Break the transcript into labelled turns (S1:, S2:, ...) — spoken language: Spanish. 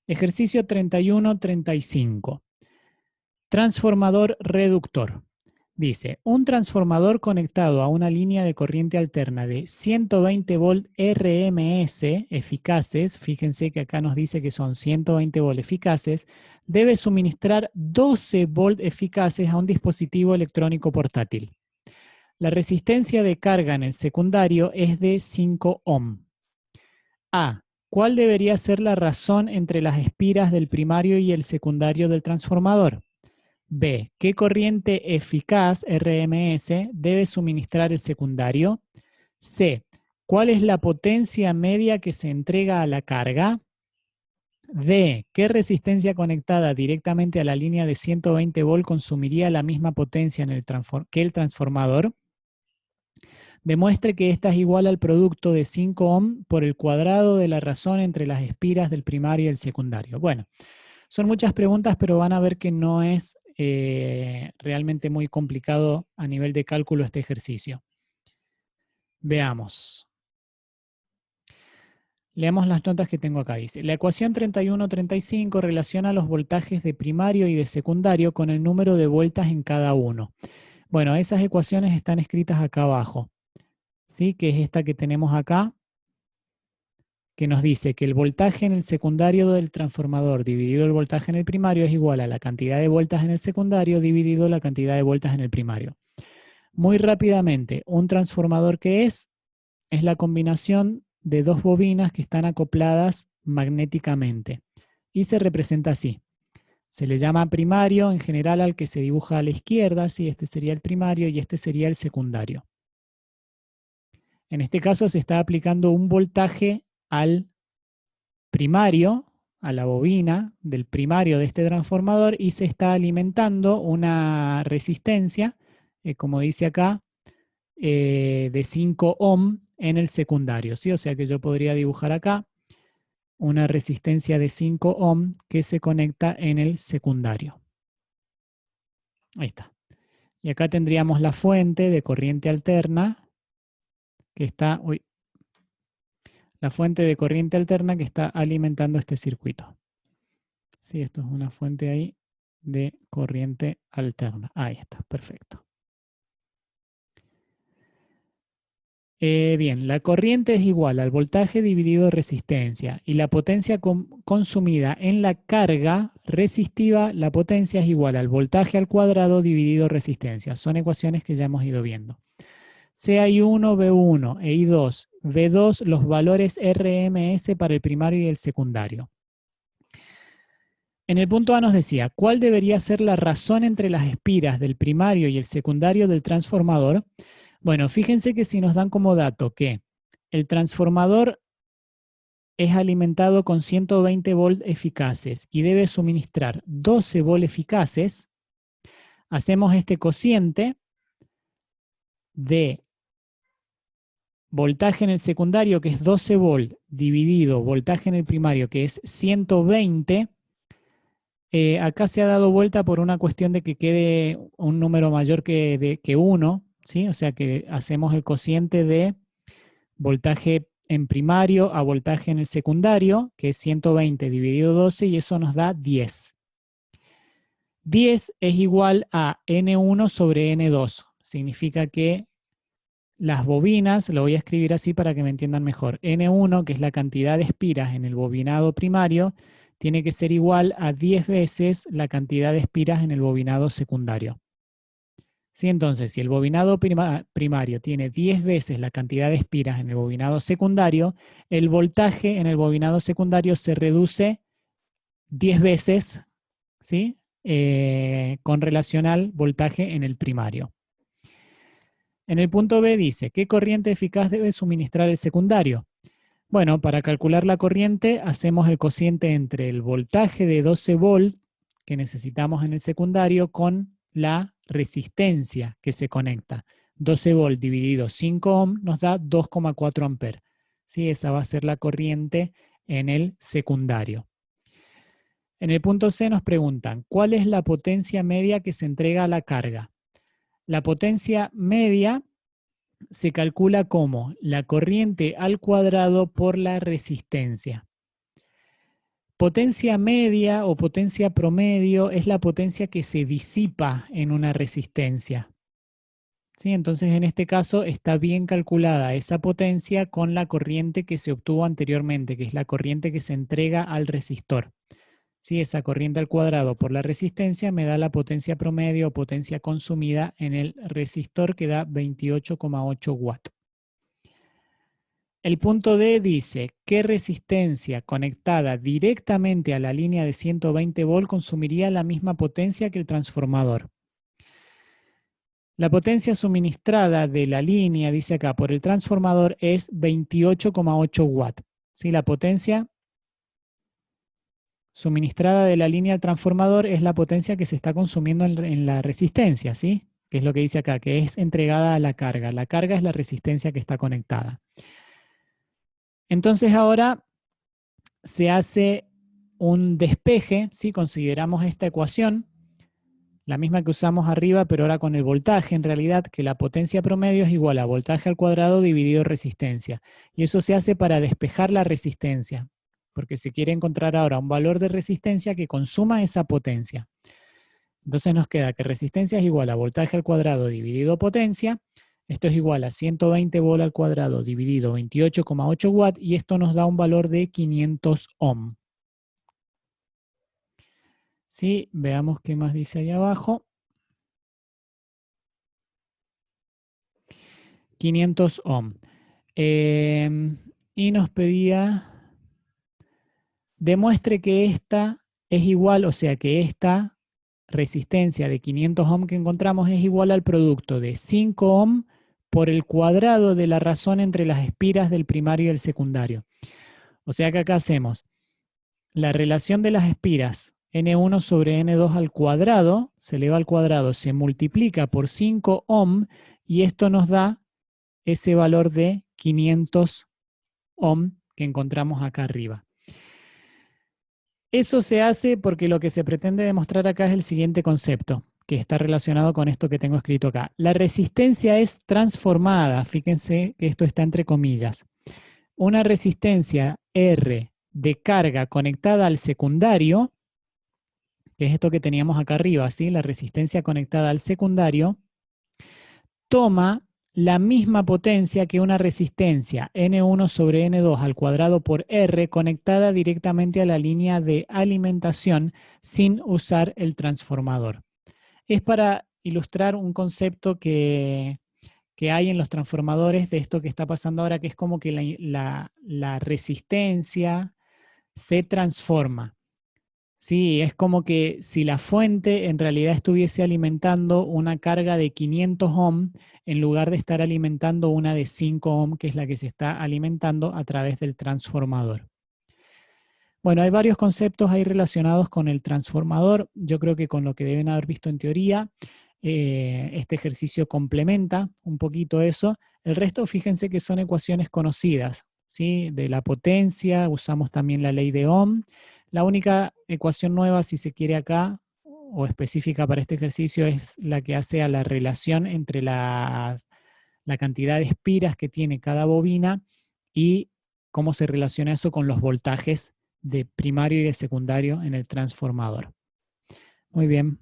S1: Ejercicio 31-35. Transformador reductor. Dice, un transformador conectado a una línea de corriente alterna de 120 volt RMS eficaces, fíjense que acá nos dice que son 120 volt eficaces, debe suministrar 12 volt eficaces a un dispositivo electrónico portátil. La resistencia de carga en el secundario es de 5 ohm. A. ¿Cuál debería ser la razón entre las espiras del primario y el secundario del transformador? B. ¿Qué corriente eficaz, RMS, debe suministrar el secundario? C. ¿Cuál es la potencia media que se entrega a la carga? D. ¿Qué resistencia conectada directamente a la línea de 120 volt consumiría la misma potencia que el transformador? Demuestre que esta es igual al producto de 5 ohm por el cuadrado de la razón entre las espiras del primario y el secundario. Bueno, son muchas preguntas, pero van a ver que no es realmente muy complicado a nivel de cálculo este ejercicio. Veamos. Leamos las notas que tengo acá. Dice, la ecuación 31-35 relaciona los voltajes de primario y de secundario con el número de vueltas en cada uno. Bueno, esas ecuaciones están escritas acá abajo, ¿sí? Que es esta que tenemos acá, que nos dice que el voltaje en el secundario del transformador dividido el voltaje en el primario es igual a la cantidad de vueltas en el secundario dividido la cantidad de vueltas en el primario. Muy rápidamente, un transformador ¿qué es? Es la combinación de dos bobinas que están acopladas magnéticamente y se representa así. Se le llama primario en general al que se dibuja a la izquierda, ¿sí? Este sería el primario y este sería el secundario. En este caso se está aplicando un voltaje al primario, a la bobina del primario de este transformador y se está alimentando una resistencia, como dice acá, de 5 ohm en el secundario, ¿sí? O sea que yo podría dibujar acá una resistencia de 5 ohm que se conecta en el secundario. Ahí está. Y acá tendríamos la fuente de corriente alterna que está, la fuente de corriente alterna que está alimentando este circuito. Sí, esto es una fuente ahí de corriente alterna. Ahí está, perfecto. Bien, la corriente es igual al voltaje dividido resistencia y la potencia consumida en la carga resistiva, la potencia es igual al voltaje al cuadrado dividido resistencia. Son ecuaciones que ya hemos ido viendo. Sea I1, V1 e I2, V2 los valores RMS para el primario y el secundario. En el punto A nos decía, ¿cuál debería ser la razón entre las espiras del primario y el secundario del transformador? Bueno, fíjense que si nos dan como dato que el transformador es alimentado con 120 volt eficaces y debe suministrar 12 volt eficaces, hacemos este cociente de voltaje en el secundario, que es 12 volt, dividido voltaje en el primario, que es 120. Acá se ha dado vuelta por una cuestión de que quede un número mayor que 1, ¿sí? O sea que hacemos el cociente de voltaje en primario a voltaje en el secundario, que es 120 dividido 12, y eso nos da 10. 10 es igual a N1 sobre N2. Significa que las bobinas, lo voy a escribir así para que me entiendan mejor, N1, que es la cantidad de espiras en el bobinado primario, tiene que ser igual a 10 veces la cantidad de espiras en el bobinado secundario. ¿Sí? Entonces, si el bobinado primario tiene 10 veces la cantidad de espiras en el bobinado secundario, el voltaje en el bobinado secundario se reduce 10 veces, ¿sí? Con relación al voltaje en el primario. En el punto B dice, ¿qué corriente eficaz debe suministrar el secundario? Bueno, para calcular la corriente hacemos el cociente entre el voltaje de 12 volt que necesitamos en el secundario con la resistencia que se conecta. 12 volt dividido 5 ohm nos da 2,4 amperes. ¿Sí? Esa va a ser la corriente en el secundario. En el punto C nos preguntan, ¿cuál es la potencia media que se entrega a la carga? La potencia media se calcula como la corriente al cuadrado por la resistencia. Potencia media o potencia promedio es la potencia que se disipa en una resistencia. ¿Sí? Entonces, en este caso está bien calculada esa potencia con la corriente que se obtuvo anteriormente, que es la corriente que se entrega al resistor. ¿Sí? Esa corriente al cuadrado por la resistencia me da la potencia promedio o potencia consumida en el resistor, que da 28,8 watts. El punto D dice, ¿qué resistencia conectada directamente a la línea de 120 volt consumiría la misma potencia que el transformador? La potencia suministrada de la línea, dice acá, por el transformador es 28,8 watts. ¿Sí? La potencia suministrada de la línea al transformador es la potencia que se está consumiendo en la resistencia, ¿sí? Que es lo que dice acá, que es entregada a la carga. La carga es la resistencia que está conectada. Entonces ahora se hace un despeje, si consideramos esta ecuación, la misma que usamos arriba, pero ahora con el voltaje, en realidad, que la potencia promedio es igual a voltaje al cuadrado dividido resistencia. Y eso se hace para despejar la resistencia, porque se quiere encontrar ahora un valor de resistencia que consuma esa potencia. Entonces nos queda que resistencia es igual a voltaje al cuadrado dividido potencia. Esto es igual a 120 volt al cuadrado dividido 28,8 watts, y esto nos da un valor de 500 ohm. ¿Sí? Veamos qué más dice ahí abajo. 500 ohm. Y nos pedía, demuestre que esta es igual, o sea que esta resistencia de 500 ohm que encontramos es igual al producto de 5 ohm por el cuadrado de la razón entre las espiras del primario y el secundario. O sea que acá hacemos la relación de las espiras N1 sobre N2 al cuadrado, se eleva al cuadrado, se multiplica por 5 ohm, y esto nos da ese valor de 500 ohm que encontramos acá arriba. Eso se hace porque lo que se pretende demostrar acá es el siguiente concepto, que está relacionado con esto que tengo escrito acá. La resistencia es transformada, fíjense que esto está entre comillas. Una resistencia R de carga conectada al secundario, que es esto que teníamos acá arriba, ¿sí? La resistencia conectada al secundario, toma la misma potencia que una resistencia N1 sobre N2 al cuadrado por R conectada directamente a la línea de alimentación sin usar el transformador. Es para ilustrar un concepto que hay en los transformadores de esto que está pasando ahora, que es como que la resistencia se transforma. Sí, es como que si la fuente en realidad estuviese alimentando una carga de 500 ohm en lugar de estar alimentando una de 5 ohm, que es la que se está alimentando a través del transformador. Bueno, hay varios conceptos ahí relacionados con el transformador. Yo creo que con lo que deben haber visto en teoría, este ejercicio complementa un poquito eso. El resto, fíjense que son ecuaciones conocidas, ¿sí? De la potencia, usamos también la ley de Ohm. La única ecuación nueva, si se quiere acá, o específica para este ejercicio, es la que hace a la relación entre la cantidad de espiras que tiene cada bobina y cómo se relaciona eso con los voltajes de primario y de secundario en el transformador. Muy bien.